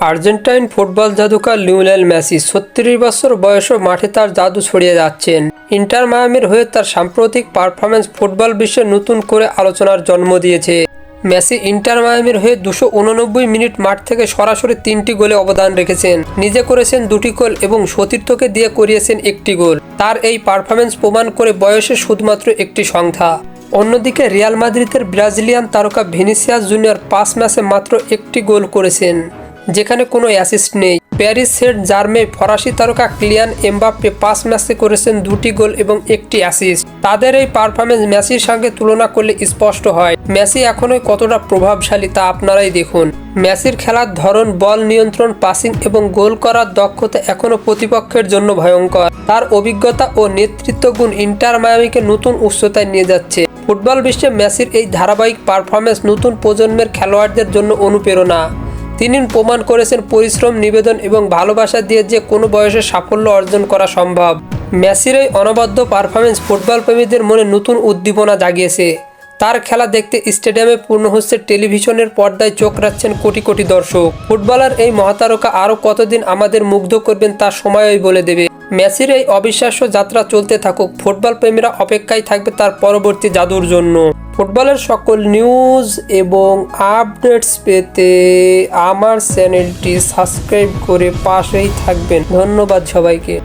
Argentine football জাদুকর Lionel Messi ৩৬ বছর বয়সেও মাঠে তার জাদু ছড়িয়ে যাচ্ছেন। ইন্টার মায়ামির হয়ে তার সাম্প্রতিক পারফরম্যান্স ফুটবল বিশ্বে নতুন করে আলোচনার জন্ম দিয়েছে। মেসি ইন্টার মায়ামির হয়ে ২৮৯ মিনিট মাঠ থেকে সরাসরি ৩টি গোলে অবদান রেখেছেন। নিজে করেছেন ২টি গোল এবং সতীর্থকে দিয়ে করিয়েছেন ১টি গোল। তার এই পারফরম্যান্স প্রমাণ করে বয়সে শুধুমাত্র একটি সংখ্যা। অন্যদিকে রিয়াল মাদ্রিদের ব্রাজিলিয়ান তারকা ভিনিসিয়াস জুনিয়র ৫ ম্যাচে মাত্র ১টি গোল করেছেন, যেখানে কোনো অ্যাসিস্ট নেই। প্যারিস সেন্ট জার্মেই ফরাসি তারকা কিলিয়ান এমবাপ্পে ৫ ম্যাচে করেছেন ২টি গোল এবং ১টি অ্যাসিস্ট। তাদের এই পারফরম্যান্স মেসির সঙ্গে তুলনা করলে স্পষ্ট হয় মেসি এখনই কতটা প্রভাবশালী তা আপনারাই দেখুন। মেসির খেলার ধরন, বল নিয়ন্ত্রণ, পাসিং এবং গোল করার দক্ষতা এখনও প্রতিপক্ষের জন্য ভয়ঙ্কর। তার অভিজ্ঞতা ও নেতৃত্ব গুণ ইন্টার মায়ামিকে নতুন উচ্চতায় নিয়ে যাচ্ছে। ফুটবল বিশ্বে মেসির এই ধারাবাহিক পারফরম্যান্স নতুন প্রজন্মের খেলোয়াড়দের জন্য অনুপ্রেরণা। তিনি প্রমাণ করেছেন পরিশ্রম, নিবেদন এবং ভালোবাসা দিয়ে যে কোনো বয়সে সাফল্য অর্জন করা সম্ভব। মেসির এই অনবদ্য পারফরম্যান্স ফুটবল প্রেমীদের মনে নতুন উদ্দীপনা জাগিয়েছে। তার খেলা দেখতে স্টেডিয়ামে পূর্ণ হচ্ছে, টেলিভিশনের পর্দায় চোখ রাখছেন কোটি কোটি দর্শক। ফুটবলার এই মহাতারকা আরও কতদিন আমাদের মুগ্ধ করবেন তা সময়ই বলে দেবে। মেসির এই অবিশ্বাস্য যাত্রা চলতে থাকুক, ফুটবল প্রেমীরা অপেক্ষায় থাকবে তার পরবর্তী জাদুর জন্য। ফুটবলের সকল নিউজ এবং আপডেটস পেতে আমার চ্যানেলটি সাবস্ক্রাইব করে পাশেই থাকবেন। ধন্যবাদ সবাইকে।